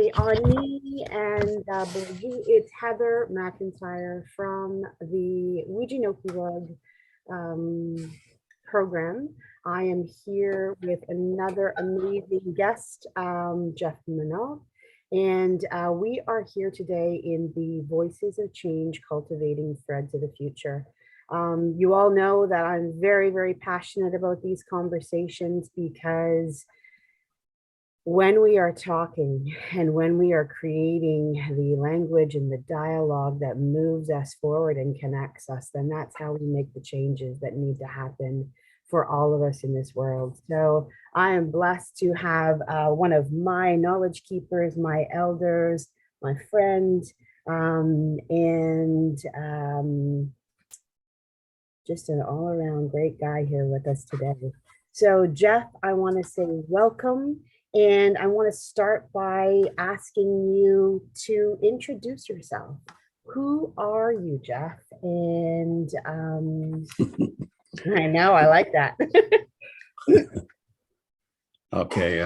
today on me and it's Heather McIntyre from the Wiijinokiiwag program. I am here with another amazing guest, Jeff Monague, and we are here today in the Voices of Change Cultivating Threads of the Future. You all know that I'm very, very passionate about these conversations because when we are talking and when we are creating the language and the dialogue that moves us forward and connects us, then that's how we make the changes that need to happen for all of us in this world. So I am blessed to have one of my knowledge keepers, my elders, my friend, and just an all-around great guy here with us today. So Jeff, I want to say welcome. And I want to start by asking you to introduce yourself. Who are you, Jeff? And I know, I like that. Okay.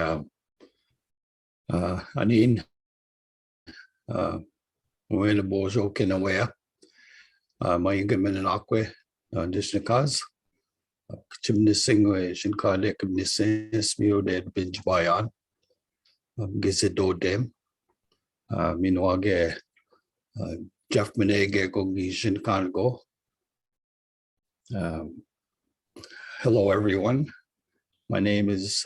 Anin, Wena Bojo Kinawea, Wiijinokiiwag, Dishnakaz, Chimnisingwe, Shinkade, Kimnisis, Mio de Binjwayan. Gizidodem, Minoage, Jeff Monague, Gogishin Congo. Hello, everyone. My name is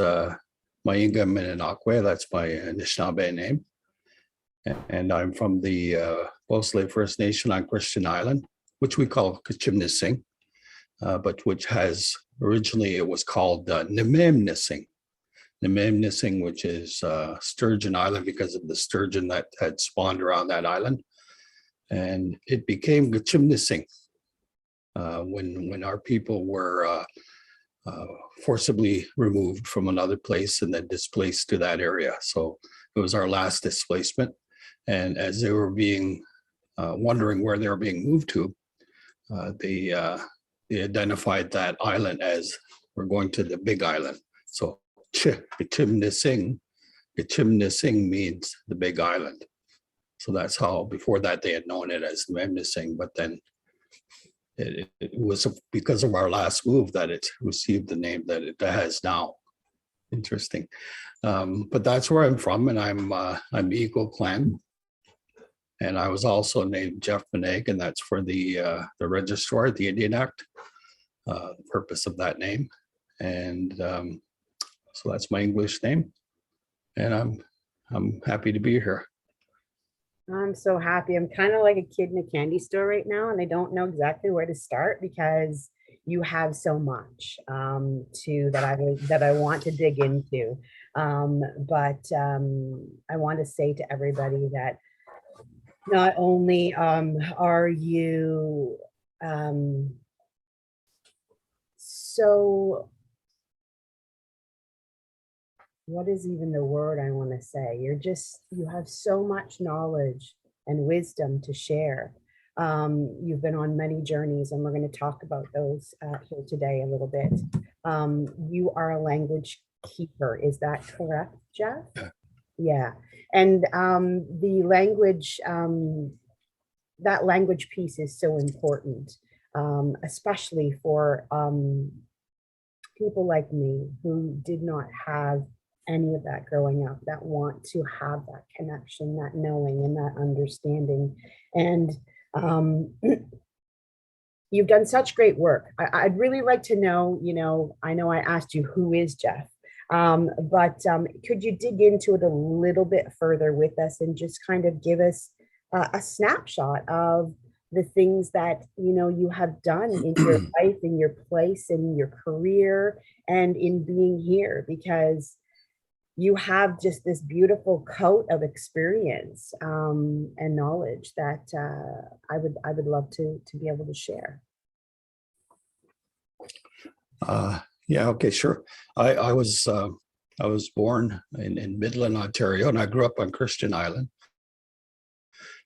Wiijinokiiwag. That's my Anishinaabe name. And I'm from the mostly First Nation on Christian Island, which we call Kachimnising, but which has originally it was called Nememnising. Nememnising, which is Sturgeon Island because of the sturgeon that had spawned around that island. And it became Gachimnising when our people were forcibly removed from another place and then displaced to that area. So it was our last displacement. And as they were being, wondering where they were being moved to, they identified that island as we're going to the big island. So Gachimnising means the big island. So that's how, before that, they had known it as Nememnising, but then it was because of our last move that it received the name that it has now. Interesting. But that's where I'm from, and I'm Eagle Clan. And I was also named Jeff Monague, and that's for the registrar, the Indian Act, the purpose of that name. And so that's my English name, and I'm happy to be here. I'm so happy. I'm kind of like a kid in a candy store right now, and I don't know exactly where to start because you have so much that I want to dig into. But I want to say to everybody that not only are you so, what is even the word I want to say? You have so much knowledge and wisdom to share. You've been on many journeys, and we're going to talk about those here today a little bit. You are a language keeper. Is that correct, Jeff? Yeah. And the language, that language piece is so important, especially for people like me who did not have any of that growing up, that want to have that connection, that knowing and that understanding. And you've done such great work. I'd really like to know, I know I asked you who is Jeff, but could you dig into it a little bit further with us and just kind of give us a snapshot of the things that you have done in your life, in your place, in your career, and in being here, because you have just this beautiful coat of experience and knowledge that I would love to be able to share. Yeah, okay, sure. I was born in Midland, Ontario, and I grew up on Christian Island.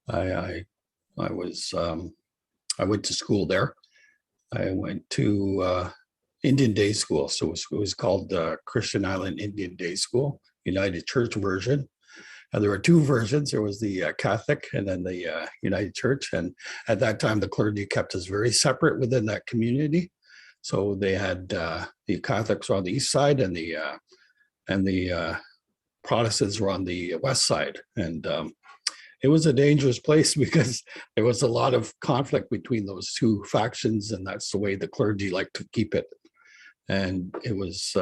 I went to school there. I went to Indian Day School. So it was called Christian Island Indian Day School, United Church version. there were two versions. There was the Catholic and then the United Church. And at that time, the clergy kept us very separate within that community. So they had the Catholics were on the east side, and the Protestants were on the west side. And it was a dangerous place because there was a lot of conflict between those two factions, and that's the way the clergy liked to keep it. And it was,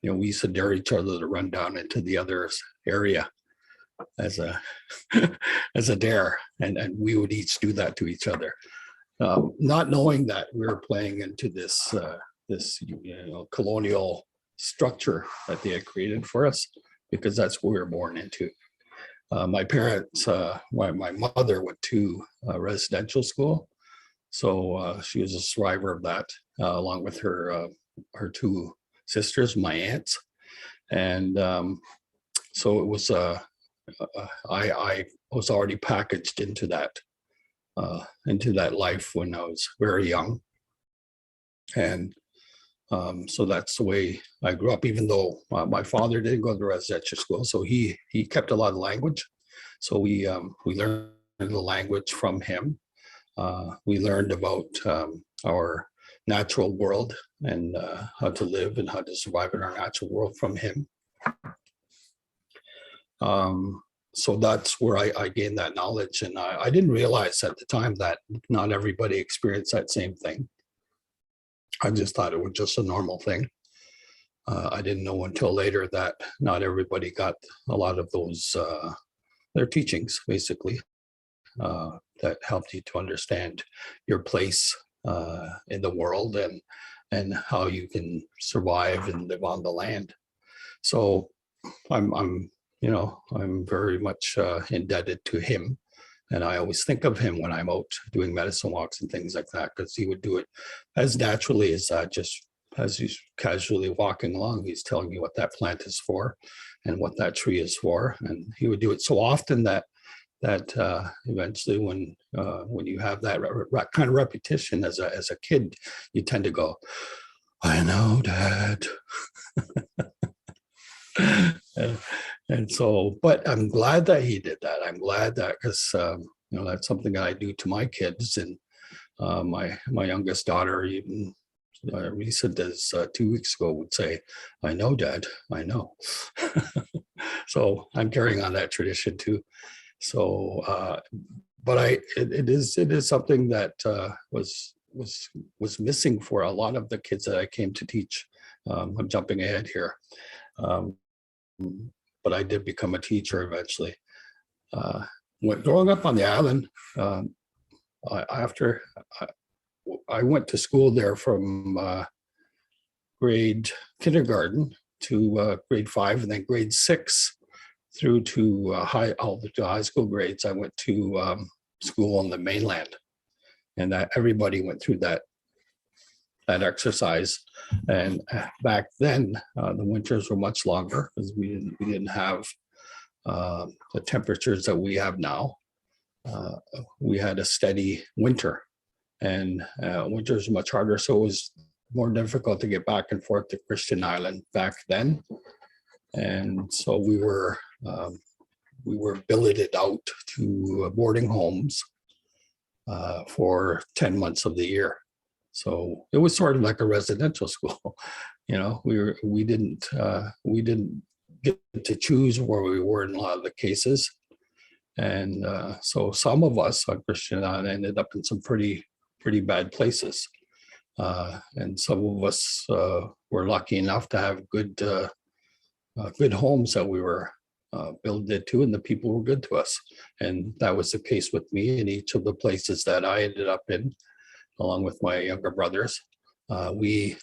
we used to dare each other to run down into the other area as a as a dare, and we would each do that to each other, not knowing that we were playing into this colonial structure that they had created for us, because that's what we were born into. My parents, my mother went to residential school, so she was a survivor of that, along with her two sisters, my aunts, and so it was. I was already packaged into that life when I was very young, and so that's the way I grew up. Even though my father didn't go to residential school, so he kept a lot of language. So we learned the language from him. We learned about our natural world and how to live and how to survive in our natural world from him. So that's where I gained that knowledge, and I didn't realize at the time that not everybody experienced that same thing. I just thought it was just a normal thing. I didn't know until later that not everybody got a lot of those their teachings, basically, that helped you to understand your place in the world and how you can survive and live on the land. So I'm very much indebted to him. And I always think of him when I'm out doing medicine walks and things like that, because he would do it as naturally as just as he's casually walking along, he's telling you what that plant is for and what that tree is for. And he would do it so often that eventually when you have that kind of repetition as a kid, you tend to go, I know, Dad. And so, but I'm glad that he did that. I'm glad that, because that's something that I do to my kids, and my youngest daughter, even Lisa does 2 weeks ago, would say, I know, Dad, I know. So I'm carrying on that tradition too. So but it is something that was missing for a lot of the kids that I came to teach. I'm jumping ahead here. But I did become a teacher eventually. When growing up on the island, after I went to school there from grade kindergarten to grade 5, and then grade 6 through to all the high school grades. I went to school on the mainland, and that everybody went through that exercise. And back then, the winters were much longer because we didn't have the temperatures that we have now. We had a steady winter, and winters were much harder, so it was more difficult to get back and forth to Christian Island back then. And so we were billeted out to boarding homes for 10 months of the year. So it was sort of like a residential school. We didn't get to choose where we were in a lot of the cases. And so some of us on Christian Island ended up in some pretty bad places. And some of us were lucky enough to have good homes that we were billeted to, and the people were good to us. And that was the case with me in each of the places that I ended up in, along with my younger brothers. We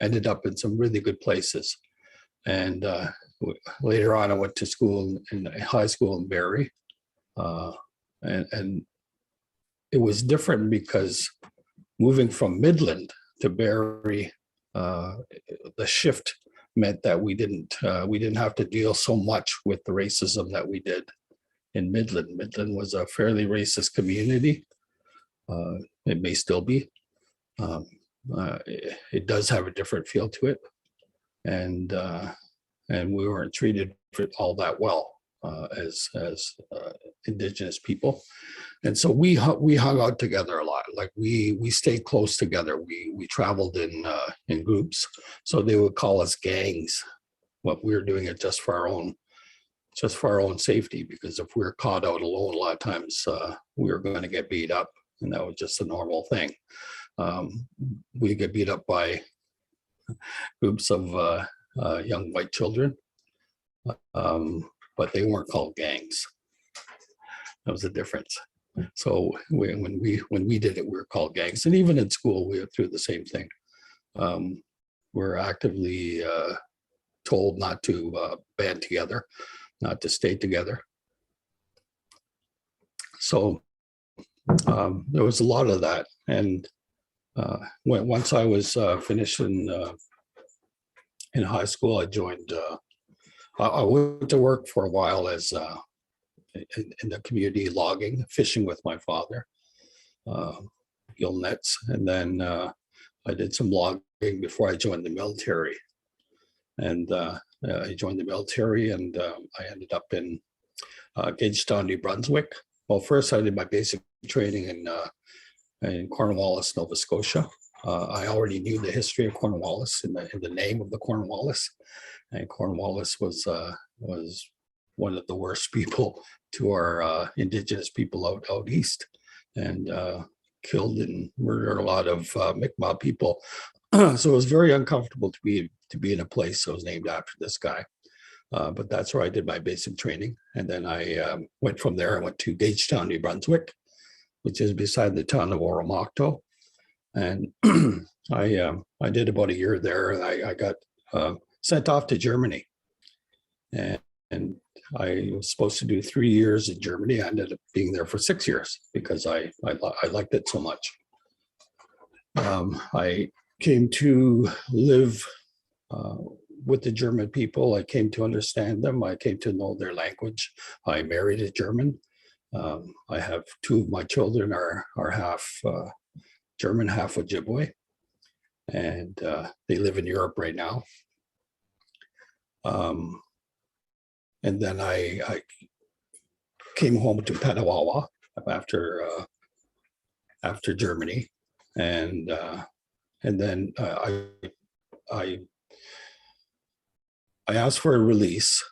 ended up in some really good places. And later on, I went to school in high school in Barrie. And it was different because moving from Midland to Barrie, the shift meant that we didn't have to deal so much with the racism that we did in Midland. Midland was a fairly racist community. It may still be. It does have a different feel to it, and we weren't treated all that well. as Indigenous people. And so we hung out together a lot. Like we stayed close together. We traveled in groups. So they would call us gangs. What we were doing it just for our own safety, because if we were caught out alone, a lot of times we were going to get beat up, and that was just a normal thing. We get beat up by groups of young white children, but they weren't called gangs. That was the difference. So when we did it, we were called gangs, and even in school we went through the same thing. We're actively told not to band together, not to stay together. So there was a lot of that, and once I was finished in high school, I joined. I went to work for a while as in the community, logging, fishing with my father, gill nets, and then I did some logging before I joined the military. And I joined the military, and I ended up in Gagetown, New Brunswick. Well, first I did my basic training in Cornwallis, Nova Scotia. I already knew the history of Cornwallis in the name of the Cornwallis, and Cornwallis was one of the worst people to our Indigenous people out east, and killed and murdered a lot of Mi'kmaq people. So it was very uncomfortable to be in a place that was named after this guy. But that's where I did my basic training, and then I went from there. I went to Gagetown, New Brunswick, which is beside the town of Oromocto, and I did about a year there, and I got sent off to Germany, and I was supposed to do 3 years in Germany. I ended up being there for 6 years because I liked it so much. I came to live with the German people. I came to understand them. I came to know their language. I married a German. I have 2 of my children are half German, half Ojibwe, and they live in Europe right now. And then I came home to Petawawa after Germany, and then I asked for a release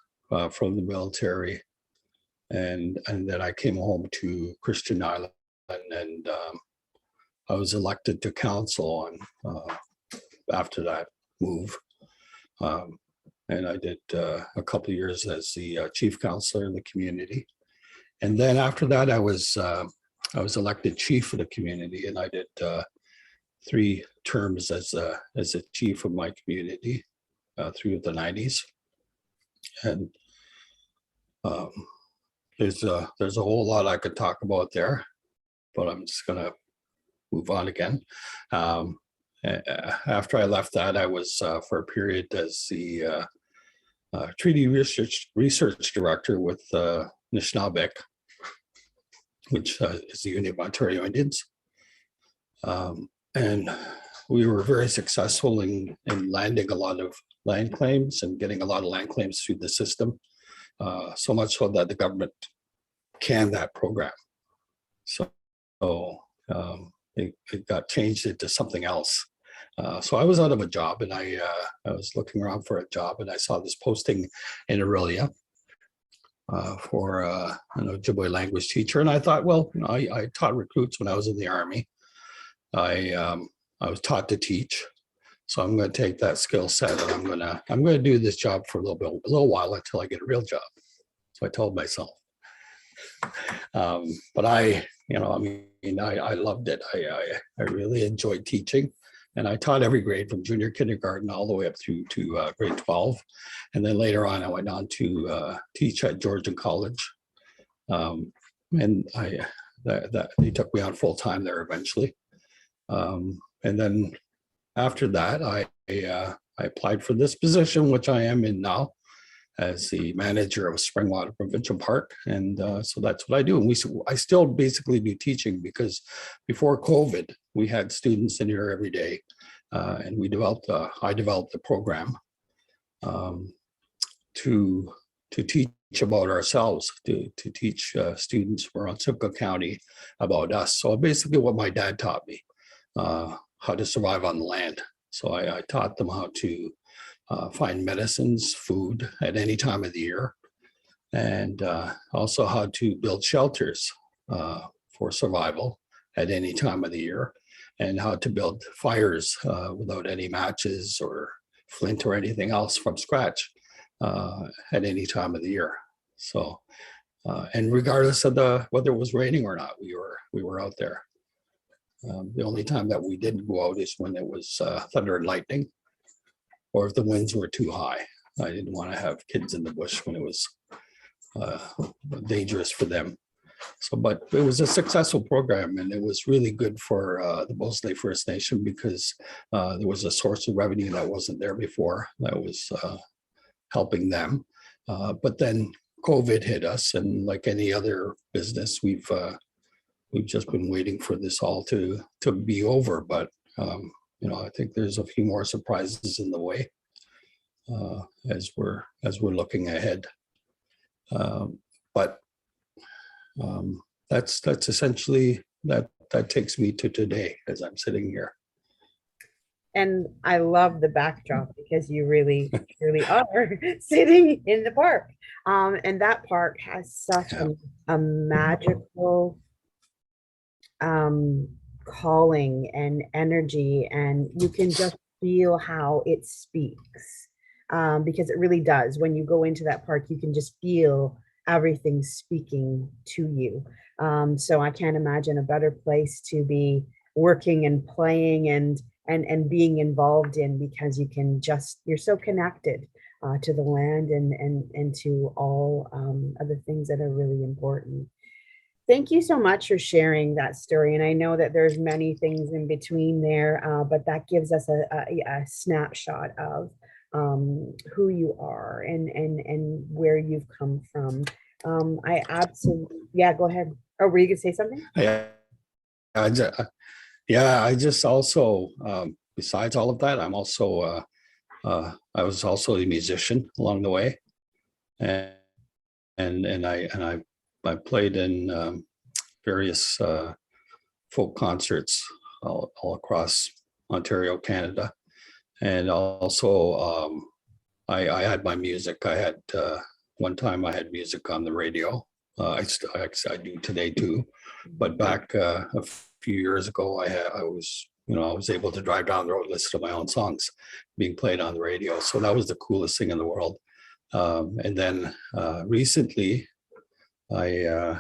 from the military, and then I came home to Christian Island, and I was elected to council after that move. And I did a couple of years as the chief counselor in the community, and then after that, I was elected chief of the community, and I did 3 terms as a chief of my community through the 90s. And there's a whole lot I could talk about there, but I'm just gonna move on again. After I left that, I was for a period as the treaty research director with Nishnabek, which is the Union of Ontario Indians. And we were very successful in landing a lot of land claims and getting a lot of land claims through the system, so much so that the government canned that program. So it got changed into something else. So I was out of a job, and I was looking around for a job, and I saw this posting in Aurelia for an Ojibwe language teacher. And I thought, well, I taught recruits when I was in the Army. I was taught to teach, so I'm going to take that skill set, and I'm going to do this job for a little while until I get a real job. So I told myself. But I loved it. I really enjoyed teaching, and I taught every grade from junior kindergarten all the way up through to grade 12, and then later on I went on to teach at Georgian College, and they took me on full time there eventually. And then after that, I applied for this position, which I am in now, as the manager of Springwater Provincial Park. And so that's what I do. And I still basically do teaching, because before COVID, we had students in here every day. And I developed a program to to teach about ourselves, to teach students around Simcoe County about us. So basically what my dad taught me, how to survive on the land. So I taught them how to find medicines, food at any time of the year, and also how to build shelters for survival at any time of the year, and how to build fires without any matches or flint or anything else from scratch at any time of the year. So, and regardless of whether it was raining or not, we were out there. The only time that we didn't go out is when it was thunder and lightning, or if the winds were too high. I didn't want to have kids in the bush when it was dangerous for them. So, but it was a successful program, and it was really good for the Mosley First Nation, because there was a source of revenue that wasn't there before that was helping them. But then COVID hit us, and like any other business, we've just been waiting for this all to be over. But you know, I think there's a few more surprises in the way as we're looking ahead. But that's essentially that takes me to today as I'm sitting here. And I love the backdrop, because you really are sitting in the park. And that park has such a magical calling and energy, and you can just feel how it speaks, because it really does. When you go into that park, you can just feel everything speaking to you. So I can't imagine a better place to be working and playing and being involved in, because you're so connected to the land and to all other things that are really important. Thank you so much for sharing that story. And I know that there's many things in between there, but that gives us a snapshot of who you are and where you've come from. I absolutely, yeah, go ahead. Oh, were you gonna say something? Yeah, I just also, besides all of that, I'm also, I was also a musician along the way, and I played in various folk concerts all across Ontario, Canada, and also I had my music. I had one time I had music on the radio. I do today too, but back a few years ago, I was able to drive down the road, listen to my own songs being played on the radio. So that was the coolest thing in the world. And then recently, I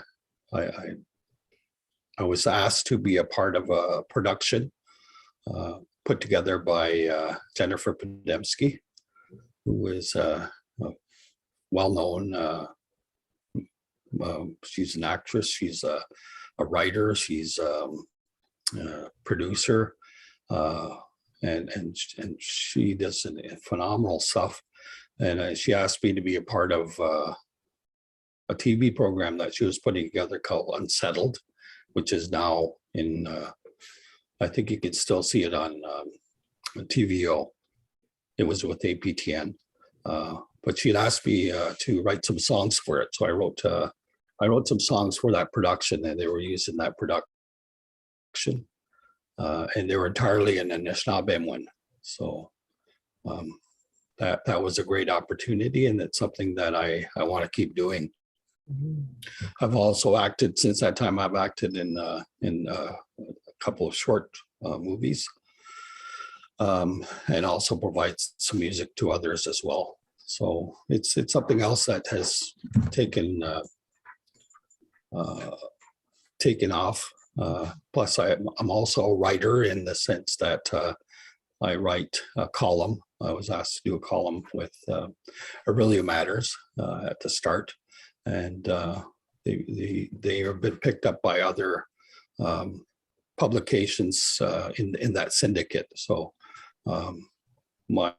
was asked to be a part of a production put together by Jennifer Podemski, who is a well-known. She's an actress. She's a writer. She's a producer, and she does phenomenal stuff. And she asked me to be a part of a TV program that she was putting together called Unsettled, which is now in. I think you can still see it on TVO. It was with APTN, but she'd asked me to write some songs for it. So I wrote some songs for that production, and they were used in that production, and they were entirely in Anishinaabemowin. So that was a great opportunity, and it's something that I want to keep doing. I've also acted since that time. I've acted in a couple of short movies, and also provide some music to others as well. So it's something else that has taken off. Plus, I'm also a writer, in the sense that I write a column. I was asked to do a column with Aurelia Matters at the start, and they have been picked up by other publications in that syndicate. So my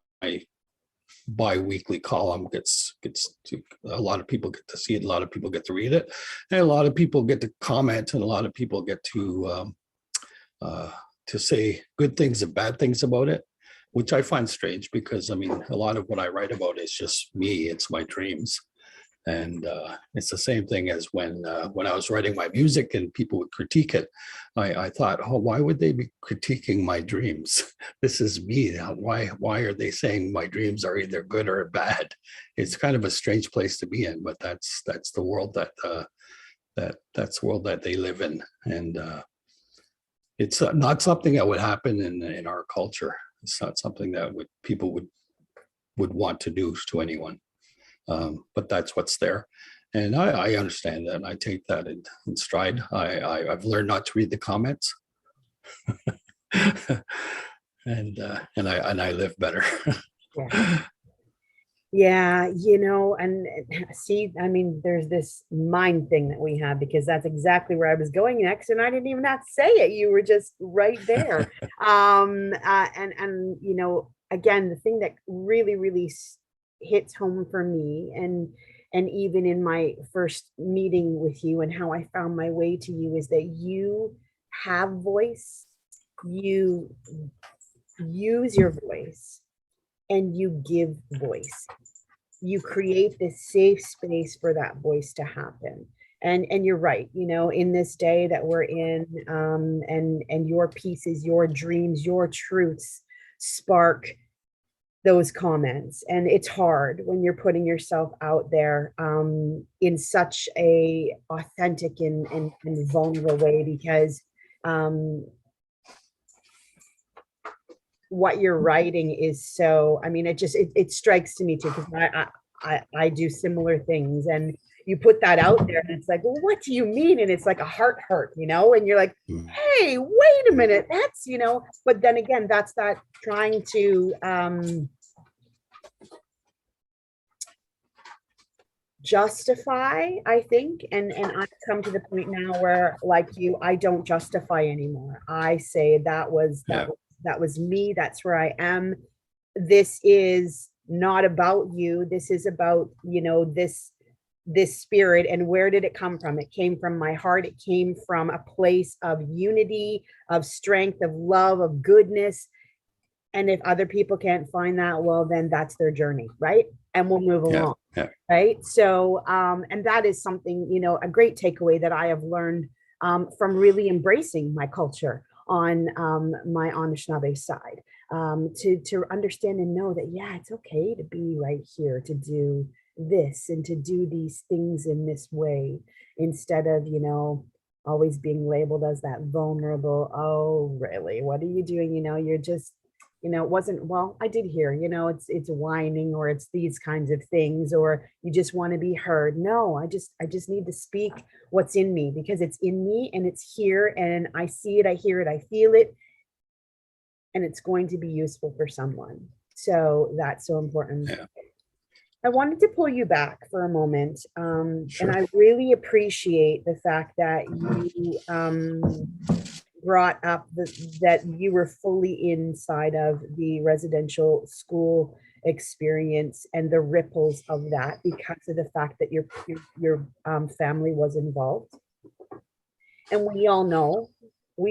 bi-weekly column gets to a lot of people, get to see it, a lot of people get to read it, and a lot of people get to comment, and a lot of people get to say good things and bad things about it, which I find strange, because I mean, a lot of what I write about is just me. It's my dreams, And it's the same thing as when I was writing my music and people would critique it. I thought, oh, why would they be critiquing my dreams? This is me. Why are they saying my dreams are either good or bad? It's kind of a strange place to be in, but that's the world that's the world that they live in. And it's not something that would happen in our culture. It's not something that people would want to do to anyone. But that's what's there. And I understand that, and I take that in stride. I've learned not to read the comments. and I live better. Yeah. Yeah, you know, and see, I mean, there's this mind thing that we have, because that's exactly where I was going next, and I didn't even have to say it. You were just right there. And you know, again, the thing that really hits home for me, and even in my first meeting with you and how I found my way to you, is that you have voice, you use your voice, and you give voice. You create this safe space for that voice to happen. And you're right, you know, in this day that we're in, and your pieces, your dreams, your truths spark those comments. And it's hard when you're putting yourself out there, in such a authentic and vulnerable way, because what you're writing is so, I mean, it strikes to me too, because I do similar things, and you put that out there and it's like, well, what do you mean? And it's like a heart, you know, and you're like, hey, wait a minute, that's, you know, but then again, that's that trying to justify, I think, and I've come to the point now where, like you, I don't justify anymore. I say that was me, that's where I am. This is not about you. This is about, you know, this spirit. And where did it come from? It came from my heart. It came from a place of unity, of strength, of love, of goodness. And if other people can't find that, well, then that's their journey, right? And we'll move along. Right. So, and that is something, you know, a great takeaway that I have learned from really embracing my culture on my Anishinaabe side, to understand and know that, yeah, it's okay to be right here, to do this and to do these things in this way, instead of, you know, always being labeled as that vulnerable, oh, really? What are you doing? You know, you're just, you know, it wasn't, well, I did hear, you know, it's whining, or it's these kinds of things, or you just want to be heard. No, I just need to speak what's in me, because it's in me and it's here, and I see it, I hear it, I feel it, and it's going to be useful for someone. So that's so important. Yeah. I wanted to pull you back for a moment, Sure. and I really appreciate the fact that you brought up that you were fully inside of the residential school experience and the ripples of that, because of the fact that your family was involved. And we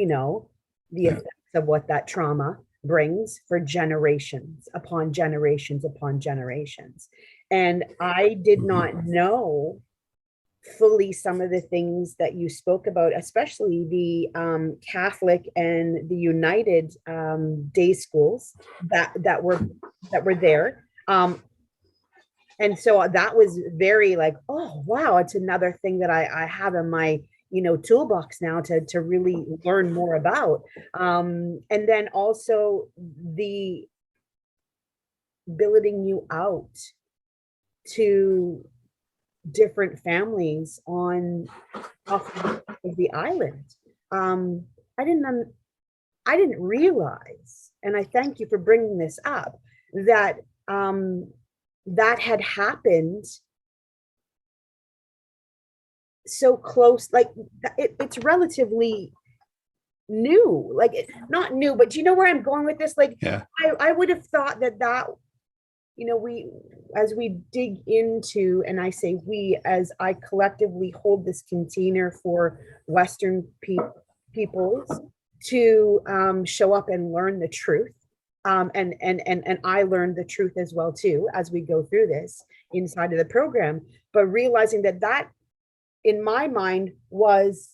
know the effects of what that trauma brings for generations upon generations upon generations. And I did not know fully some of the things that you spoke about, especially the Catholic and the United day schools that were there. And so that was very like, oh wow, it's another thing that I have in my, you know, toolbox now to really learn more about. And then also the billeting you out to different families on off of the island. I didn't realize, and I thank you for bringing this up, that that had happened so close. Like it's relatively new, like not new, but do you know where I'm going with this? Like, Yeah. I would have thought that, you know, as we dig into, and I say we, as I collectively hold this container for Western peoples to show up and learn the truth And I learned the truth as well too as we go through this inside of the program. But realizing that that in my mind was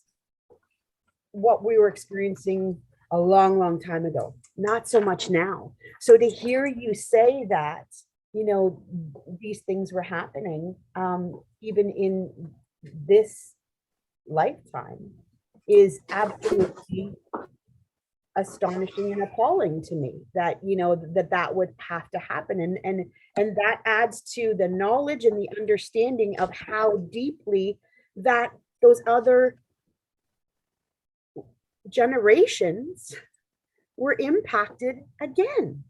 what we were experiencing a long, long time ago, not so much now. So to hear you say that, you know, these things were happening, even in this lifetime, is absolutely astonishing and appalling to me that, you know, that would have to happen. And that adds to the knowledge and the understanding of how deeply that those other generations were impacted again,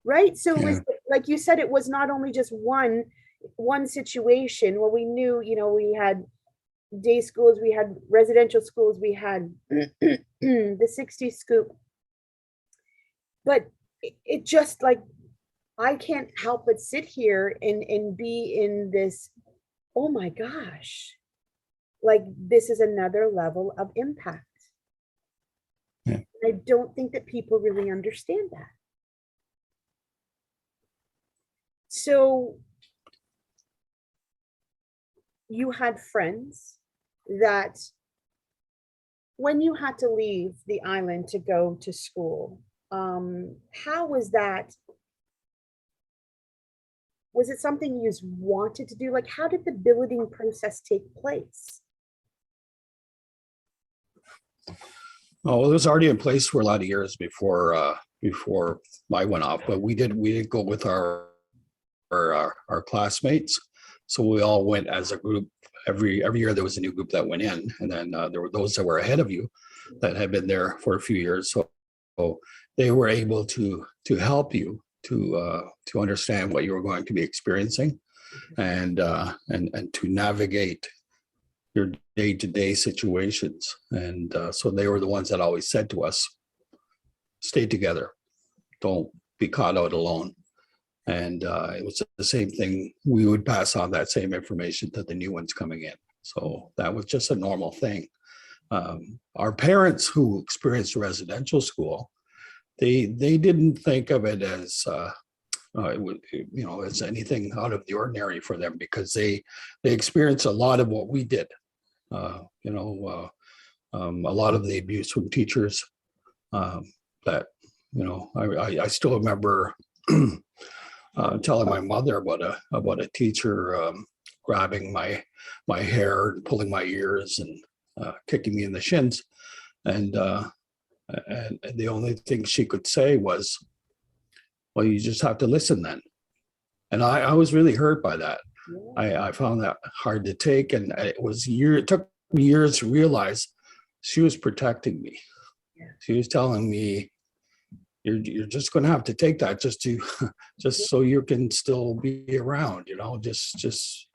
right? So it Yeah. was like you said, it was not only just one situation. Well, we knew, you know, we had day schools, we had residential schools, we had the 60s scoop, but it just like, I can't help but sit here and be in this, oh my gosh, like this is another level of impact. Yeah. I don't think that people really understand that. So you had friends that when you had to leave the island to go to school, how was that? Was it something you just wanted to do? Like, how did the building process take place? Oh, it was already in place for a lot of years before I went off, but we did go with our classmates. So we all went as a group. Every year there was a new group that went in, and then there were those that were ahead of you that had been there for a few years. So they were able to help you to understand what you were going to be experiencing, and to navigate your day-to-day situations. And so they were the ones that always said to us, stay together, don't be caught out alone. And it was the same thing. We would pass on that same information to the new ones coming in. So that was just a normal thing. Our parents who experienced residential school, they didn't think of it as it would, you know, as anything out of the ordinary for them, because they experienced a lot of what we did. A lot of the abuse from teachers, that, you know, I still remember telling my mother about a teacher grabbing my hair and pulling my ears and kicking me in the shins, and the only thing she could say was, well, you just have to listen then. And I was really hurt by that. I found that hard to take, and it took me years to realize she was protecting me. She was telling me, you're just going to have to take that just so you can still be around, you know, just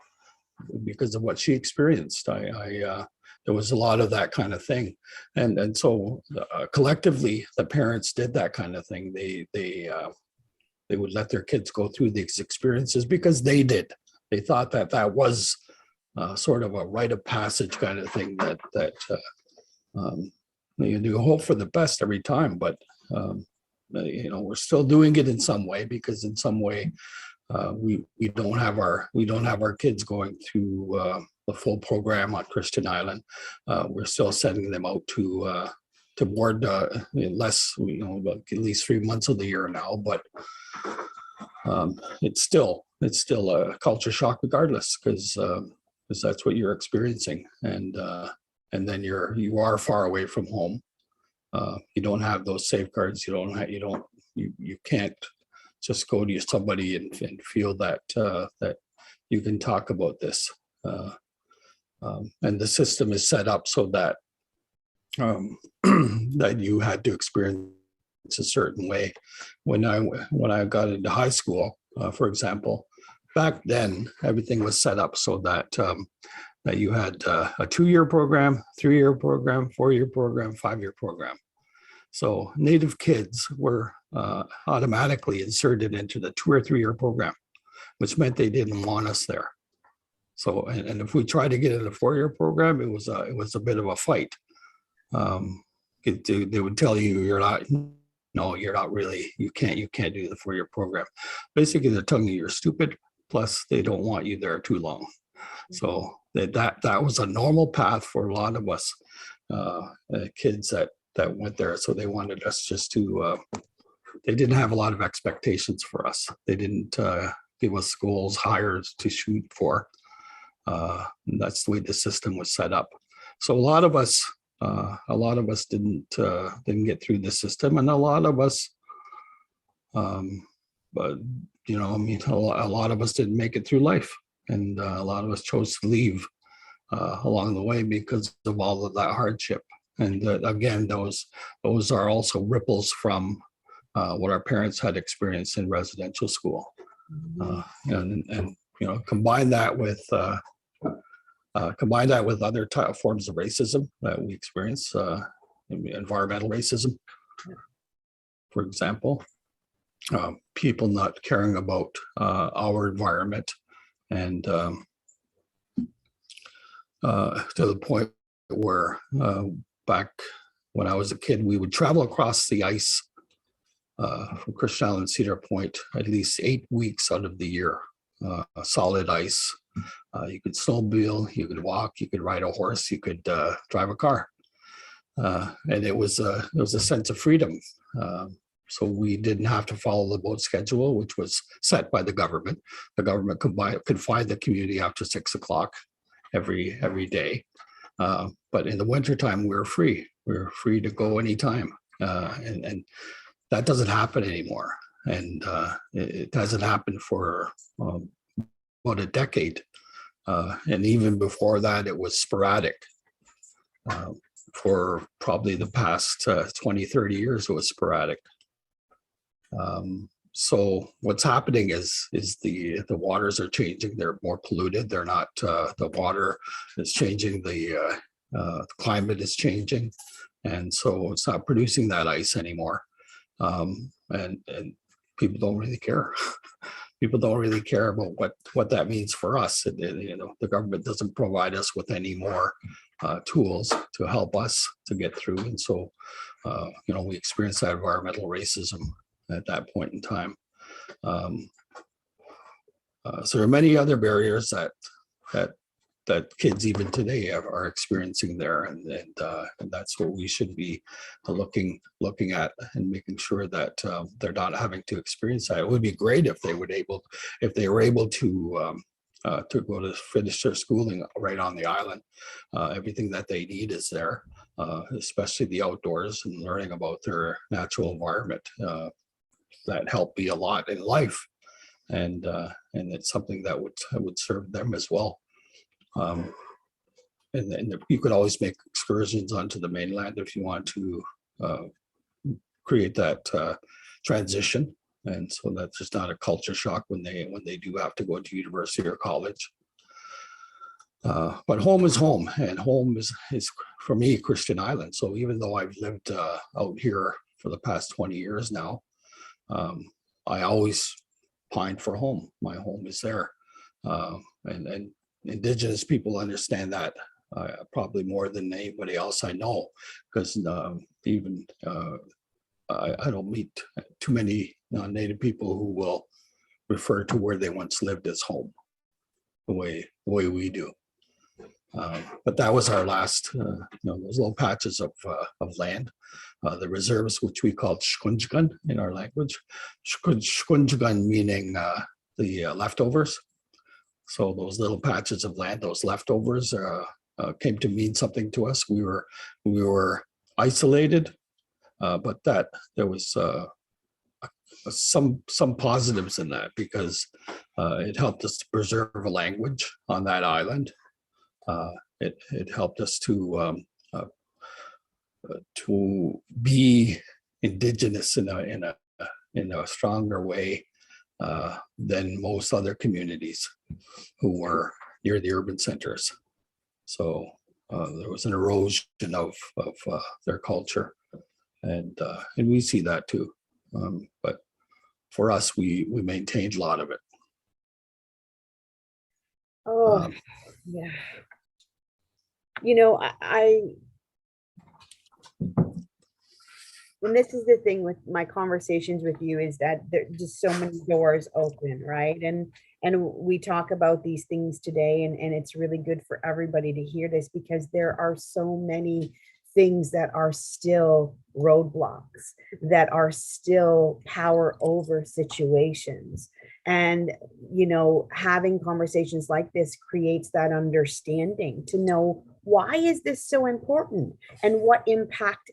because of what she experienced. There was a lot of that kind of thing, and so collectively the parents did that kind of thing. They would let their kids go through these experiences because they did. They thought that was sort of a rite of passage kind of thing, that you hope for the best every time, but you know, we're still doing it in some way, because in some way we don't have our kids going through the full program on Christian Island. We're still sending them out to board less, you know, about at least 3 months of the year now, but it's still a culture shock regardless, because that's what you're experiencing, and then you are far away from home. You don't have those safeguards. You can't just go to somebody and feel that you can talk about this. And the system is set up so that that you had to experience a certain way. When I got into high school, for example, back then everything was set up so that that you had a 2-year program, 3-year program, 4-year program, 5-year program. So Native kids were automatically inserted into the 2 or 3-year program, which meant they didn't want us there. So, and if we tried to get in a 4-year program, it was a bit of a fight. They would tell you, you're no, you're not really, you can't do the 4-year program. Basically, they're telling you you're stupid, plus they don't want you there too long. So that was a normal path for a lot of us kids that went there. So they wanted us just to, they didn't have a lot of expectations for us. They didn't give us goals higher to shoot for. That's the way the system was set up. So a lot of us didn't get through the system, and a lot of us, but you know, I mean, a lot of us didn't make it through life, and a lot of us chose to leave along the way because of all of that hardship. And again, those are also ripples from what our parents had experienced in residential school, and you know, combine that with other forms of racism that we experience, environmental racism, for example, people not caring about our environment, and to the point where back when I was a kid, we would travel across the ice from Christian Island, Cedar Point, at least 8 weeks out of the year, solid ice. You could snowmobile, you could walk, you could ride a horse, you could drive a car, and it was a sense of freedom. So we didn't have to follow the boat schedule, which was set by the government. The government could find the community after 6 o'clock every day. But in the wintertime, we were free. We were free to go anytime, and that doesn't happen anymore. And it hasn't happened for about a decade. And even before that, it was sporadic. For probably the past 20, 30 years, it was sporadic. So what's happening is the waters are changing. They're more polluted. They're not, the water is changing. The climate is changing. And so it's not producing that ice anymore. And people don't really care. People don't really care about what that means for us. You know, the government doesn't provide us with any more tools to help us to get through. And so, you know, we experience that environmental racism at that point in time. So there are many other barriers that kids even today are experiencing there, and that's what we should be looking at and making sure that they're not having to experience that. It would be great if they were able to go to finish their schooling right on the island. Everything that they need is there, especially the outdoors and learning about their natural environment. That helped me a lot in life, and it's something that would serve them as well. And you could always make excursions onto the mainland if you want to create that transition, and so that there's not a culture shock when they do have to go to university or college. But home is home, and home is for me Christian Island. So even though I've lived out here for the past 20 years now, I always pined for home. My home is there, and Indigenous people understand that probably more than anybody else I know, because even I don't meet too many non-Native people who will refer to where they once lived as home, the way we do. But that was our last, you know, those little patches of land, the reserves, which we called shkunjgan in our language. Shkunjgan meaning the leftovers. So those little patches of land, those leftovers, came to mean something to us. We were isolated, but that there was some positives in that, because it helped us to preserve a language on that island. It helped us to be Indigenous in a stronger way than most other communities who were near the urban centers. So there was an erosion of their culture, and we see that too. But for us, we maintained a lot of it. Oh, yeah. You know, And this is the thing with my conversations with you is that there's just so many doors open, right? And we talk about these things today, and it's really good for everybody to hear this because there are so many things that are still roadblocks, that are still power over situations. And, having conversations like this creates that understanding to know, why is this so important and what impact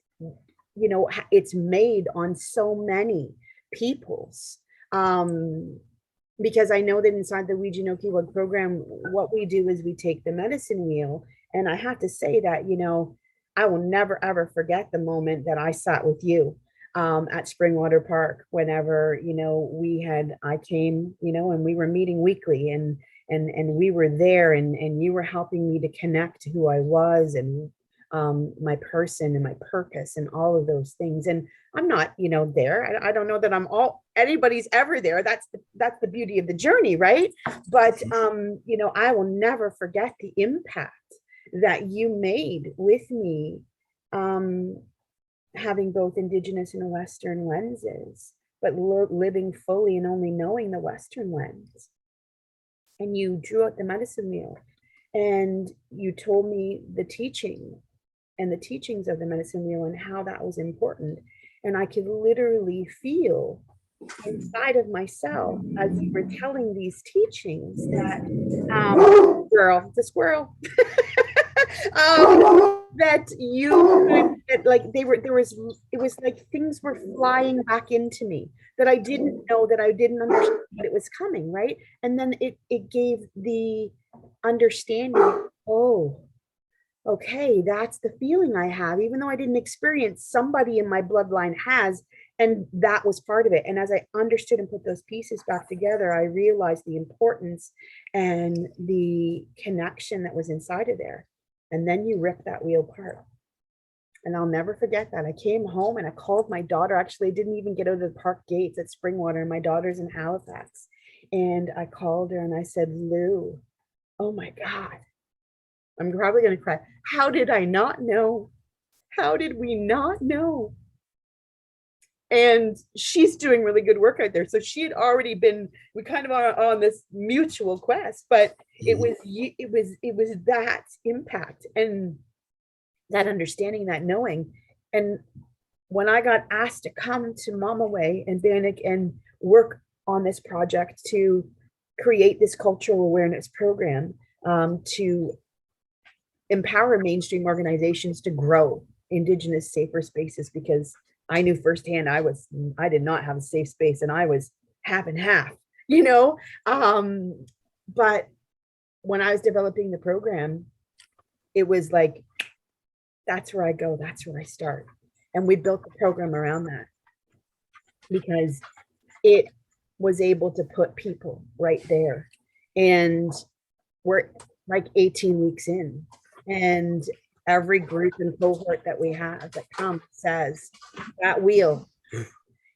it's made on so many people's. Because I know that inside the Wiijinokiiwag program, what we do is we take the medicine wheel, and I have to say that, I will never ever forget the moment that I sat with you at Springwater Park whenever, I came, and we were meeting weekly, and we were there, and you were helping me to connect to who I was, and my person and my purpose and all of those things. And I'm not, there. I don't know that anybody's ever there. That's the beauty of the journey, right? But I will never forget the impact that you made with me, having both Indigenous and Western lenses, but living fully and only knowing the Western lens. And you drew out the medicine wheel, and you told me the teachings of the medicine wheel and how that was important. And I could literally feel inside of myself as you were telling these teachings that the squirrel that you could, like, it was like things were flying back into me that I didn't know, that I didn't understand that it was coming, right? And then it gave the understanding, oh, okay, that's the feeling I have, even though I didn't experience, somebody in my bloodline has, and that was part of it. And as I understood and put those pieces back together, I realized the importance and the connection that was inside of there. And then you ripped that wheel apart. And I'll never forget that. I came home and I called my daughter. Actually, I didn't even get out of the park gates at Springwater, and my daughter's in Halifax. And I called her and I said, Lou, oh my God, I'm probably going to cry. How did I not know? How did we not know? And she's doing really good work out there. So she had already been, we kind of are on this mutual quest, but it was that impact and that understanding, that knowing. And when I got asked to come to Monague and Bannock and work on this project to create this cultural awareness program, to empower mainstream organizations to grow Indigenous safer spaces, because I knew firsthand I did not have a safe space, and I was half and half, but when I was developing the program, it was like, that's where I go, that's where I start. And we built the program around that because it was able to put people right there. And we're like 18 weeks in, and every group and cohort that we have that comes says, that wheel,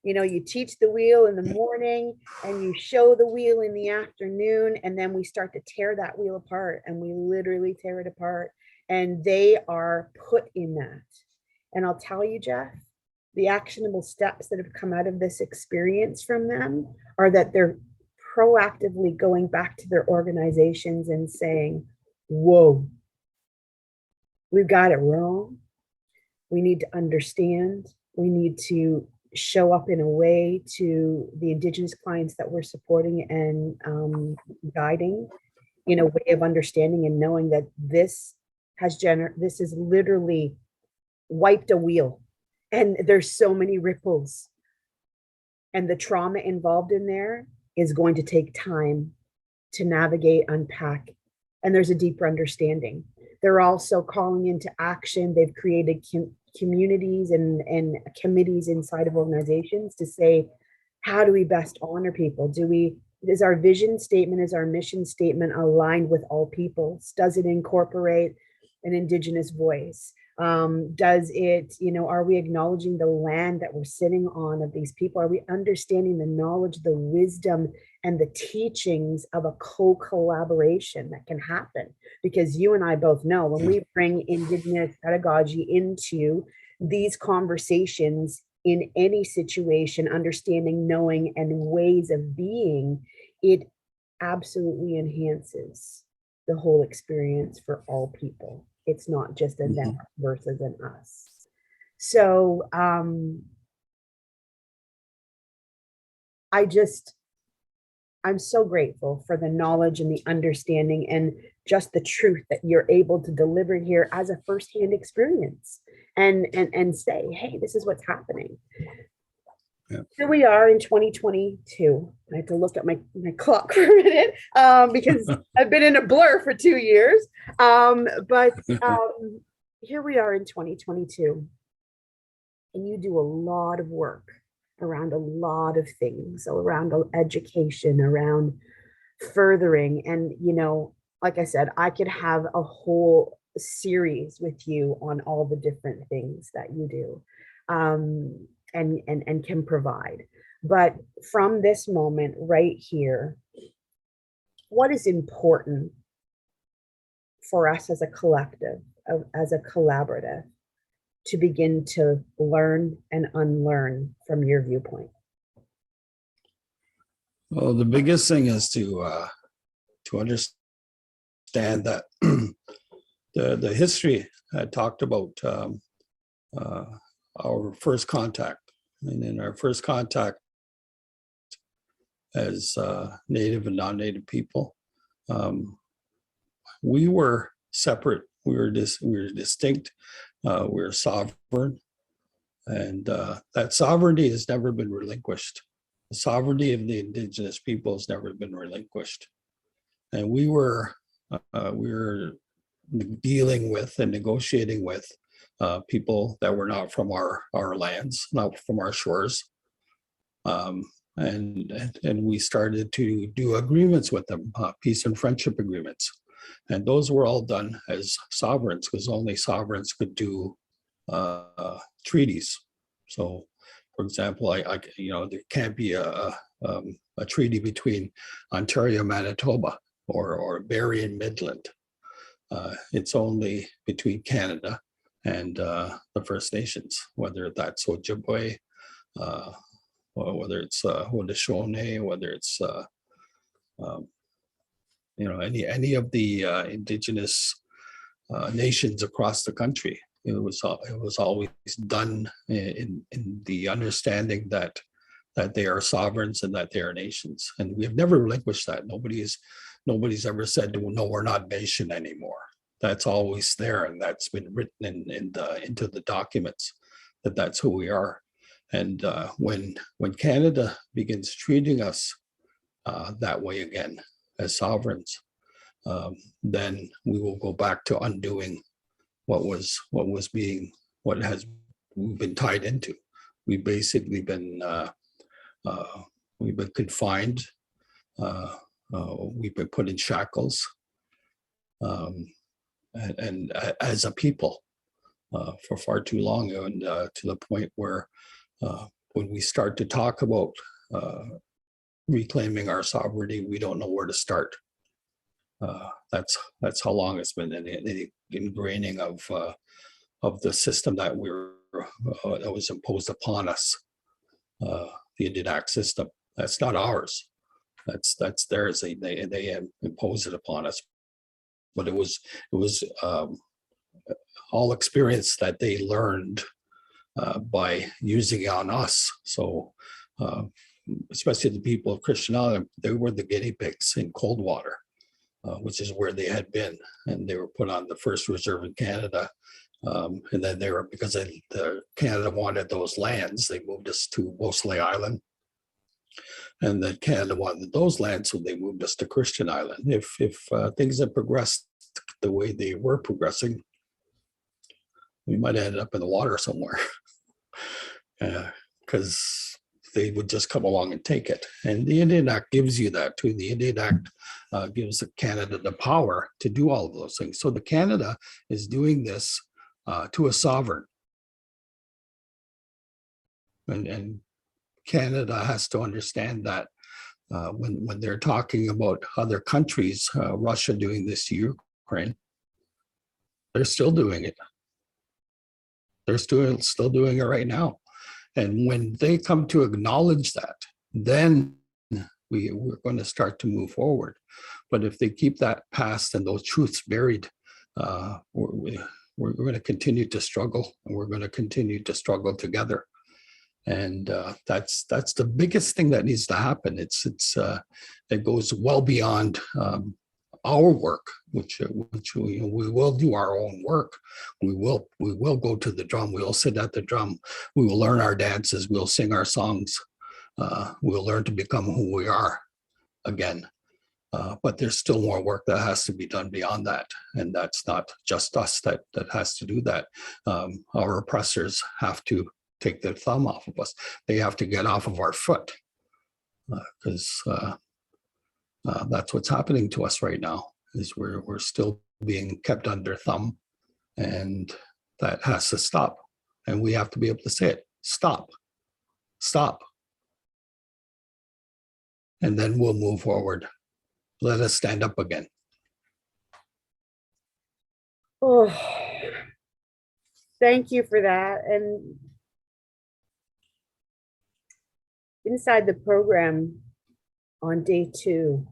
you teach the wheel in the morning and you show the wheel in the afternoon, and then we start to tear that wheel apart, and we literally tear it apart, and they are put in that. And I'll tell you, Jeff, the actionable steps that have come out of this experience from them are that they're proactively going back to their organizations and saying, whoa, we've got it wrong. We need to understand. We need to show up in a way to the Indigenous clients that we're supporting and guiding in a way of understanding and knowing that this has literally wiped a wheel, and there's so many ripples, and the trauma involved in there is going to take time to navigate, unpack, and there's a deeper understanding. They're also calling into action. They've created communities and committees inside of organizations to say, how do we best honor people? Is our vision statement, is our mission statement aligned with all peoples? Does it incorporate an Indigenous voice? Does it, are we acknowledging the land that we're sitting on of these people? Are we understanding the knowledge, the wisdom, and the teachings of a co-collaboration that can happen? Because you and I both know when we bring Indigenous pedagogy into these conversations, in any situation, understanding, knowing, and ways of being, it absolutely enhances the whole experience for all people. It's not just a them Mhm. versus an us. So I just, I'm so grateful for the knowledge and the understanding and just the truth that you're able to deliver here as a firsthand experience and say, hey, this is what's happening. Yeah. Here we are in 2022. I had to look at my clock for a minute because I've been in a blur for 2 years. But here we are in 2022, and you do a lot of work around a lot of things, around education, around furthering. And, like I said, I could have a whole series with you on all the different things that you do. And can provide. But from this moment right here, what is important for us as a collective, as a collaborative, to begin to learn and unlearn from your viewpoint? Well, the biggest thing is to understand that the history had talked about uh, our first contact, and in our first contact as Native and non-Native people, we were separate. We were distinct. We were sovereign, and that sovereignty has never been relinquished. The sovereignty of the indigenous people has never been relinquished, and we were dealing with and negotiating with people that were not from our lands, not from our shores. Um, and we started to do agreements with them, peace and friendship agreements. And those were all done as sovereigns, because only sovereigns could do treaties. So, for example, there can't be a treaty between Ontario, Manitoba, or Barrie and Midland. It's only between Canada and the First Nations, whether that's Ojibwe, or whether it's Haudenosaunee, whether it's um, any of the indigenous nations across the country. It was always done in the understanding that they are sovereigns and that they are nations, and we have never relinquished that. Nobody's ever said, well, no, we're not nation anymore. That's always there, and that's been written into the documents that that's who we are. And when Canada begins treating us that way again as sovereigns, then we will go back to undoing what has we've been tied into. We've basically been we've been confined. We've been put in shackles, and as a people for far too long, and to the point where when we start to talk about reclaiming our sovereignty, we don't know where to start. That's how long it's been an ingraining of the system that that was imposed upon us, the Indian Act system. That's not ours. That's theirs. They imposed it upon us, but it was all experience that they learned by using it on us. So, especially the people of Christian Island, they were the guinea pigs in Coldwater, which is where they had been, and they were put on the first reserve in Canada. And then because Canada wanted those lands, they moved us to Monague Island. And then Canada wanted those lands, so they moved us to Christian Island. If things had progressed the way they were progressing, we might have ended up in the water somewhere, because they would just come along and take it. And the Indian Act gives you that too. The Indian Act gives Canada the power to do all of those things. So the Canada is doing this to a sovereign. And Canada has to understand that when they're talking about other countries, Russia doing this to Ukraine, they're still doing it. They're still doing it right now. And when they come to acknowledge that, then we're going to start to move forward. But if they keep that past and those truths buried, we're going to continue to struggle, and we're going to continue to struggle together. And that's the biggest thing that needs to happen. It goes well beyond our work, which we will do our own work. We will go to the drum. We will sit at the drum. We will learn our dances. We'll sing our songs. We'll learn to become who we are again. But there's still more work that has to be done beyond that. And that's not just us that has to do that. Our oppressors have to take their thumb off of us. They have to get off of our foot, because that's what's happening to us right now, is we're still being kept under thumb, and that has to stop. And we have to be able to say it, stop, stop. And then we'll move forward. Let us stand up again. Oh, thank you for that. And inside the program on day 2,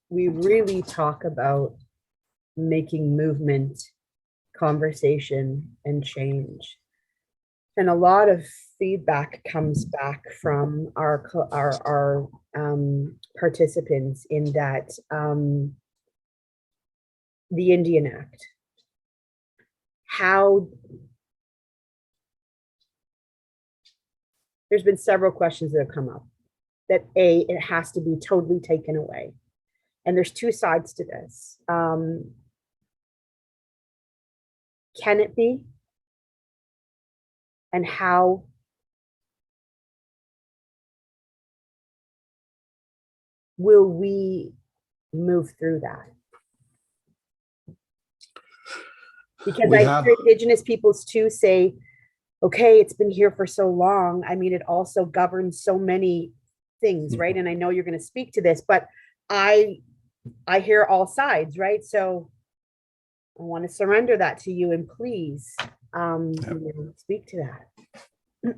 we really talk about making movement, conversation, and change. And a lot of feedback comes back from our participants in that the Indian Act, how there's been several questions that have come up that it has to be totally taken away. And there's 2 sides to this. Can it be? And how will we move through that? Because I hear Indigenous peoples too say, okay, it's been here for so long. I mean, it also governs so many things, right? And I know you're going to speak to this, but I hear all sides, right? So I want to surrender that to you, and please speak to that.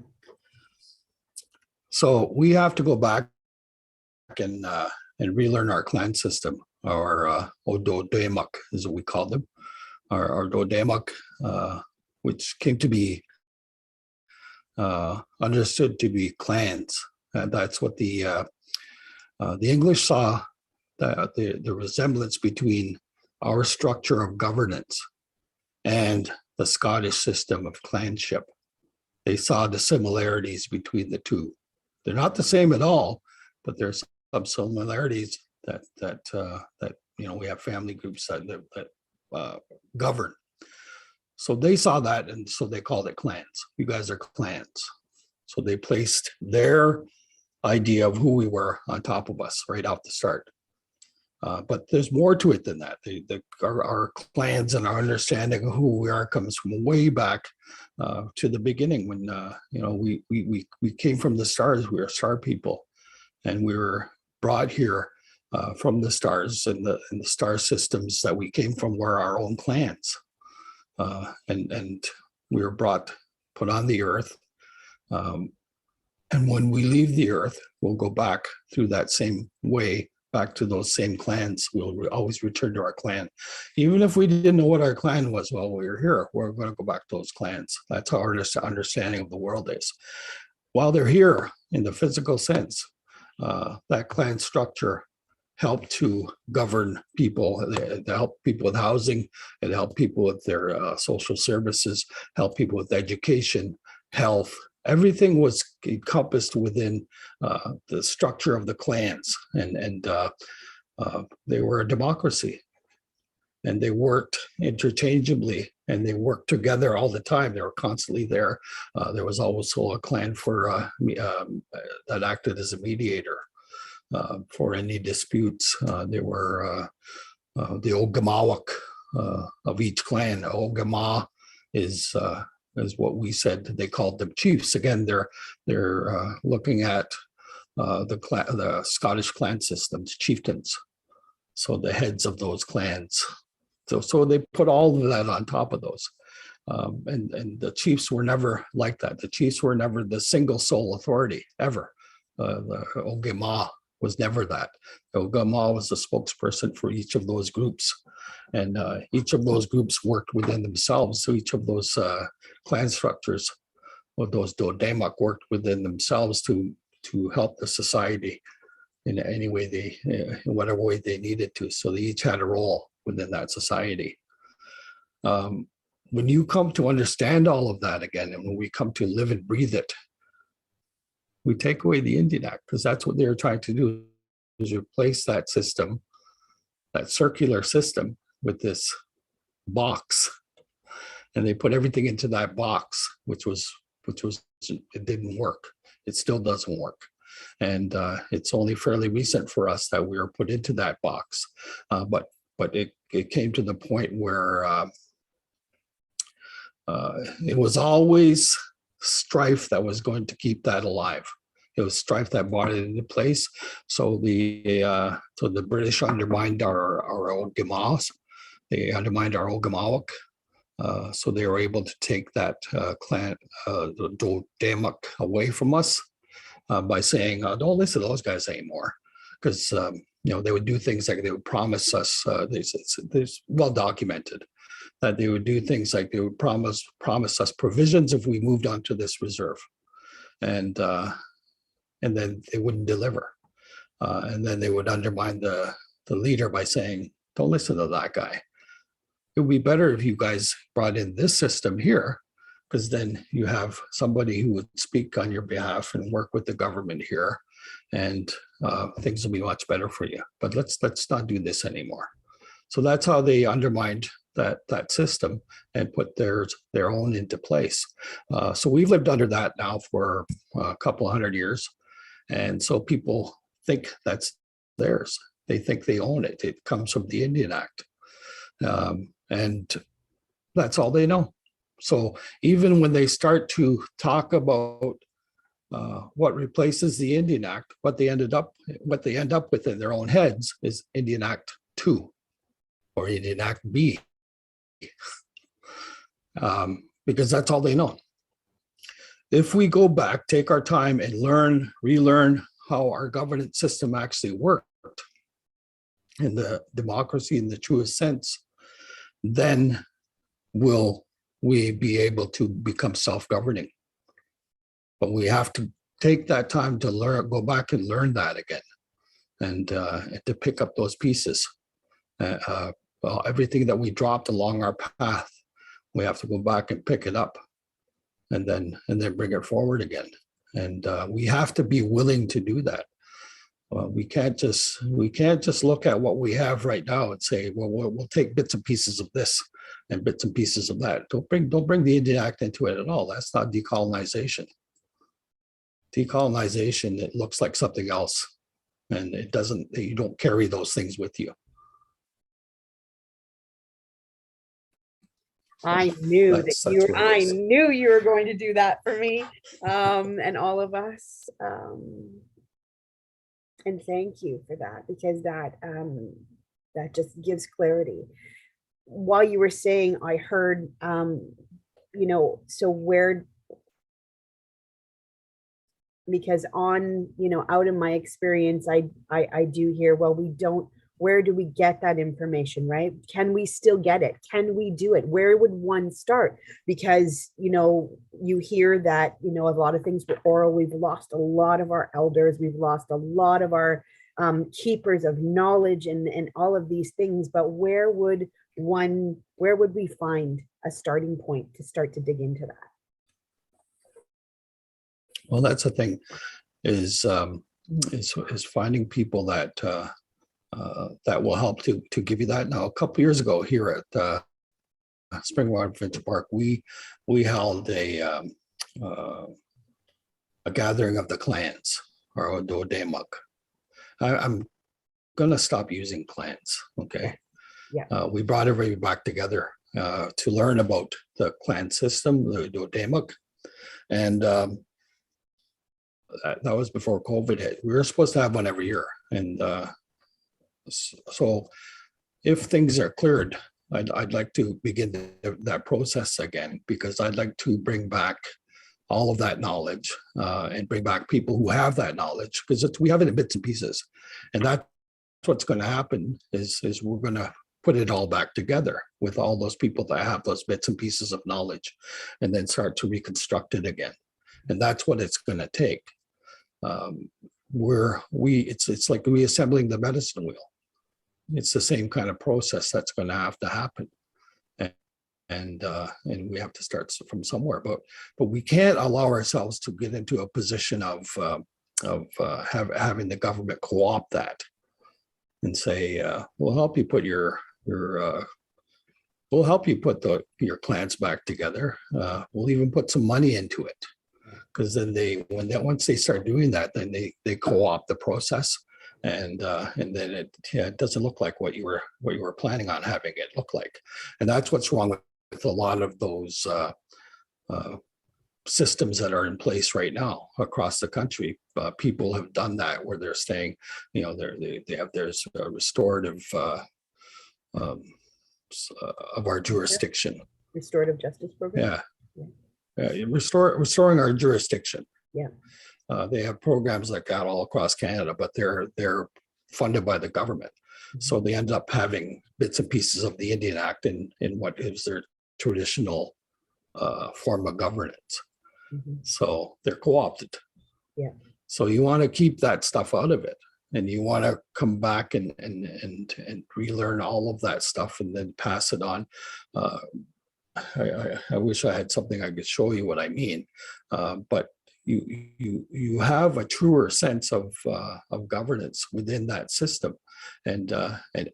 So we have to go back and relearn our clan system, our Ododemak is what we call them, our Dodemak, which came to be understood to be clans. That's what the English saw, the resemblance between our structure of governance and the Scottish system of clanship. They saw the similarities between the two. They're not the same at all, but there's some similarities that we have family groups that govern. So they saw that, and so they called it clans. You guys are clans. So they placed their idea of who we were on top of us right off the start. But there's more to it than that. Our clans and our understanding of who we are comes from way back to the beginning, when we came from the stars. We were star people, and we were brought here from the stars, and the star systems that we came from were our own clans, and we were put on the earth. And when we leave the earth, we'll go back through that same way, back to those same clans. We'll always return to our clan. Even if we didn't know what our clan was while we were here, we're going to go back to those clans. That's how our understanding of the world is. While they're here in the physical sense, that clan structure helped to govern people. It helped people with housing. It helped people with their social services, helped people with education, health. Everything was encompassed within the structure of the clans, and they were a democracy, and they worked interchangeably, and they worked together all the time. They were constantly there. There was also a clan for that acted as a mediator for any disputes. There were the Ogamawak of each clan. Ogama is what we said. They called them chiefs. Again, they're looking at the Scottish clan systems, chieftains. So the heads of those clans So they put all of that on top of those. And the chiefs were never like that. The chiefs were never the single sole authority ever. The Ogema was never that. The Ogema was the spokesperson for each of those groups. And each of those groups worked within themselves. So each of those clan structures, or those Dodemak, worked within themselves to help the society in any way in whatever way they needed to. So they each had a role within that society. When you come to understand all of that again, and when we come to live and breathe it, we take away the Indian Act, because that's what they were trying to do, is replace that system, that circular system, with this box. And they put everything into that box, which was it didn't work. It still doesn't work. And it's only fairly recent for us that we were put into that box. But it came to the point where it was always strife that was going to keep that alive. It was strife that brought it into place. So the British undermined our Ogemaws. They undermined our Ogemawic. So they were able to take that clan, the Dodemak, away from us by saying, don't listen to those guys anymore. Because they would do things like they would promise us, there's well documented, that they would do things like they would promise us provisions if we moved on to this reserve. And then they wouldn't deliver. And then they would undermine the leader by saying, don't listen to that guy. It would be better if you guys brought in this system here, because then you have somebody who would speak on your behalf and work with the government here, and things will be much better for you. But let's not do this anymore. So that's how they undermined that system and put their own into place. So we've lived under that now for a couple 100 years. And so people think that's theirs. They think they own it. It comes from the Indian Act. And that's all they know. So even when they start to talk about what replaces the Indian Act, what they end up with in their own heads is Indian Act 2 or Indian Act B, because that's all they know. If we go back, take our time and relearn how our governance system actually worked in the democracy in the truest sense, then will we be able to become self-governing. But we have to take that time to go back and learn that again, and to pick up those pieces. Well, everything that we dropped along our path, we have to go back and pick it up, and then bring it forward again. And we have to be willing to do that. We can't just look at what we have right now and say, well, we'll take bits and pieces of this and bits and pieces of that. Don't bring the Indian Act into it at all. That's not decolonization. Decolonization, it looks like something else, and it doesn't. You don't carry those things with you. I knew you were going to do that for me, and all of us. And thank you for that, because that just gives clarity. While you were saying, I heard, so where, because on, out in my experience, I do hear, well, we don't, where do we get that information, right? Can we still get it? Can we do it? Where would one start? Because, you hear that, a lot of things were oral. We've lost a lot of our elders. We've lost a lot of our keepers of knowledge and all of these things. But where would we find a starting point to start to dig into that? Well, that's the thing, is finding people that will help to give you that. Now, a couple years ago here at Springwater Provincial Park, we held a gathering of the clans, or Dodemak. I'm gonna stop using clans. Okay. Yeah. We brought everybody back together to learn about the clan system, the Dodemak, and that was before COVID hit. We were supposed to have one every year, and so if things are cleared I'd like to begin that process again, because I'd like to bring back all of that knowledge and bring back people who have that knowledge, because we have it in bits and pieces. And that's what's going to happen is we're going to put it all back together with all those people that have those bits and pieces of knowledge, and then start to reconstruct it again. And that's what it's going to take. It's like reassembling the medicine wheel. It's the same kind of process that's going to have to happen. And we have to start from somewhere, but we can't allow ourselves to get into a position of having the government co-opt that and say, we'll help you put we'll help you put your clans back together. We'll even put some money into it, because then once they start doing that, then they co-opt the process, and then it doesn't look like what you were planning on having it look like. And that's what's wrong with a lot of those systems that are in place right now across the country. People have done that, where they're saying, there's a restorative of our jurisdiction. Restorative justice program. Restoring our jurisdiction. Yeah. They have programs like that all across Canada, but they're funded by the government. So they end up having bits and pieces of the Indian Act in what is their traditional form of governance. So they're co-opted. Yeah. So you want to keep that stuff out of it, and you want to come back and relearn all of that stuff and then pass it on. I wish I had something I could show you what I mean, but you have a truer sense of governance within that system, and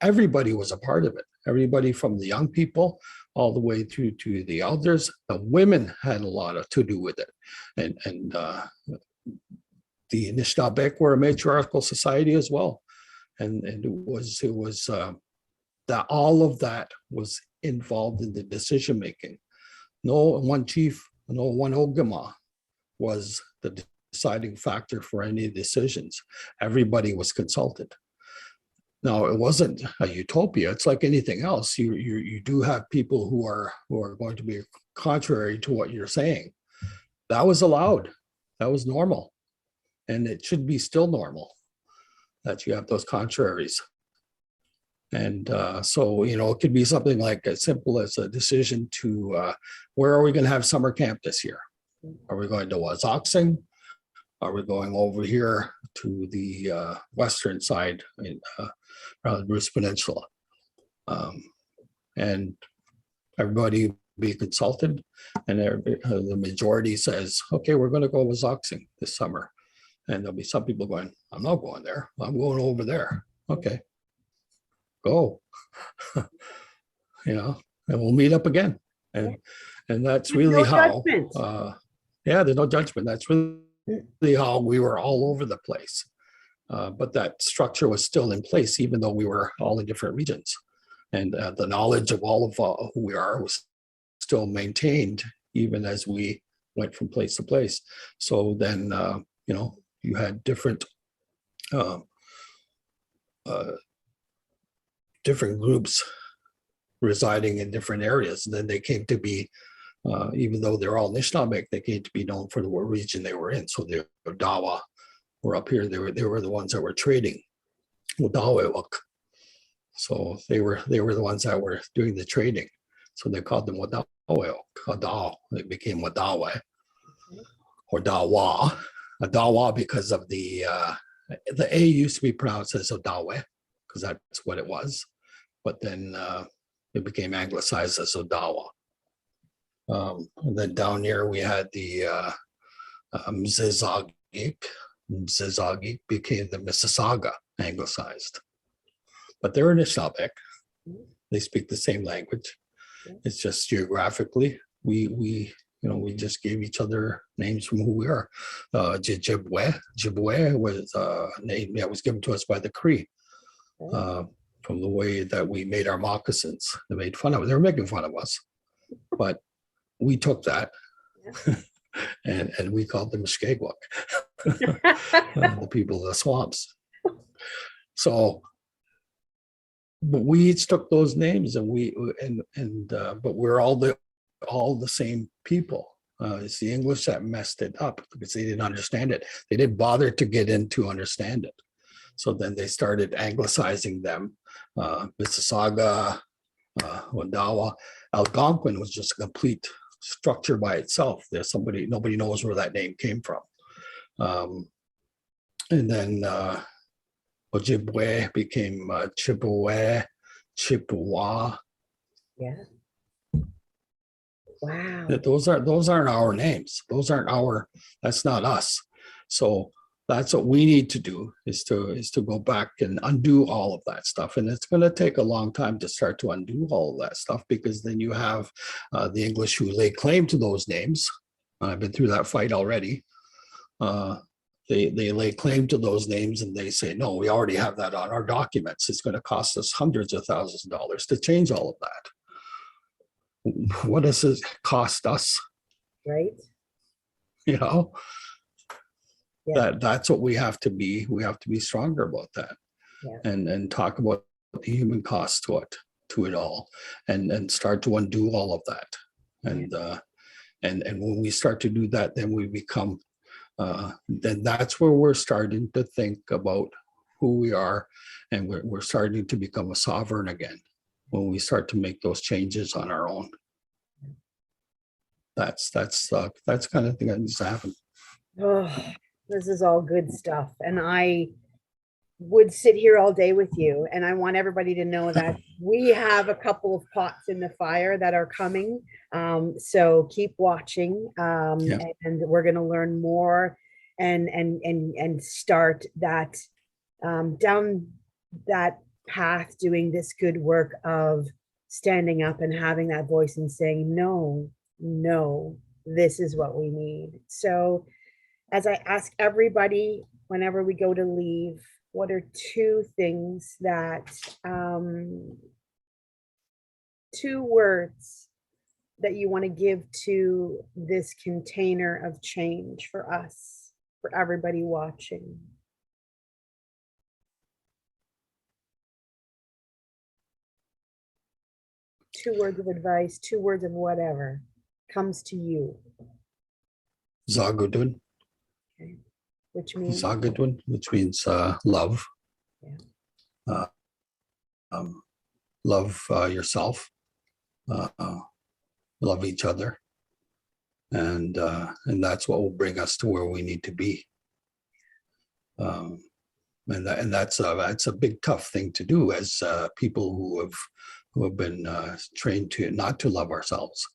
everybody was a part of it. Everybody from the young people all the way through to the elders. The women had a lot to do with it, and the Anishinaabe were a matriarchal society as well, and it was that all of that was involved in the decision making. No one chief, no one ogama was the deciding factor for any decisions. Everybody was consulted. Now, it wasn't a utopia. It's like anything else. You do have people who are going to be contrary to what you're saying. That was allowed. That was normal, and it should be still normal that you have those contraries. And so, it could be something like as simple as a decision to where are we going to have summer camp this year? Are we going to Wazoxing? Are we going over here to the western side around the Bruce Peninsula? And everybody be consulted, and the majority says, okay, we're going to go Wazoxing this summer. And there'll be some people going, I'm not going there. I'm going over there. Okay, go. And we'll meet up again. And that's really how. There's no judgment. That's really how we were all over the place. But that structure was still in place, even though we were all in different regions. And the knowledge of all of who we are was still maintained, even as we went from place to place. So then, you had different groups residing in different areas. And then they came to be, even though they're all Anishinaabe, they came to be known for the region they were in. So the Odawa were up here. They were the ones that were trading. Odawa. So they were the ones that were doing the trading. So they called them Odawa. They became Odawa or Dawa. Odawa because of the A used to be pronounced as Odawa, because that's what it was. But then it became anglicized as Odawa. And then down here we had the Mzizagik. Mzizagik became the Mississauga, anglicized. But they're Anishinaabe. They speak the same language. It's just geographically, we just gave each other names from who we are. Jibwe was a name that was given to us by the Cree. From the way that we made our moccasins. They made fun of it. They were making fun of us. But we took that and we called them Muskegwak, the people of the swamps. So but we each took those names, and but we're all the same people. It's the English that messed it up because they didn't understand it. They didn't bother to get in to understand it. So then they started anglicizing them. Mississauga, Wendawa, Algonquin was just a complete structure by itself. Nobody knows where that name came from. And then Ojibwe became Chippewa, Chippewa. Yeah. Wow. Those aren't our names. That's not us. So that's what we need to do, is to go back and undo all of that stuff. And it's going to take a long time to start to undo all of that stuff, because then you have the English who lay claim to those names. I've been through that fight already. They lay claim to those names, and they say, no, we already have that on our documents. It's going to cost us hundreds of thousands of dollars to change all of that. What does it cost us? Right. You know, Yeah. that's what we have to be. We have to be stronger about that. Yeah. And talk about the human cost to it all, and start to undo all of that. And when we start to do that, then we become then that's where we're starting to think about who we are, and we're starting to become a sovereign again. When we start to make those changes on our own, that's kind of thing that needs to happen. Oh, this is all good stuff. And I would sit here all day with you. And I want everybody to know that we have a couple of pots in the fire that are coming. So keep watching. And we're going to learn more and start that down that path, doing this good work of standing up and having that voice and saying, no, this is what we need. So as I ask everybody, whenever we go to leave, what are two things that, 2 words that you want to give to this container of change for us, for everybody watching? Two words of advice, 2 words of whatever comes to you. Zagudun. Okay. Which means? Zagudun, which means love. Yeah. Love yourself. Love each other. And that's what will bring us to where we need to be. And that's a big tough thing to do as people who have been trained to not to love ourselves.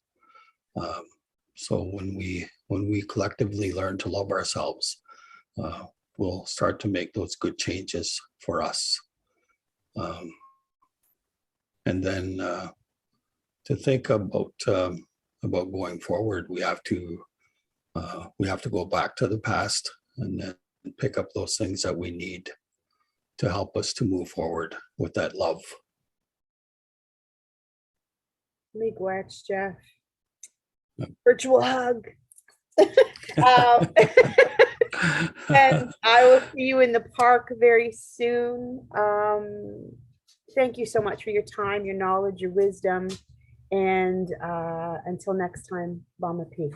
So when we collectively learn to love ourselves, we'll start to make those good changes for us. And then to think about going forward, we have to go back to the past and then pick up those things that we need to help us to move forward with that love. Miigwech, Jeff. Virtual hug. And I will see you in the park very soon. Thank you so much for your time, your knowledge, your wisdom. And until next time, Bama P.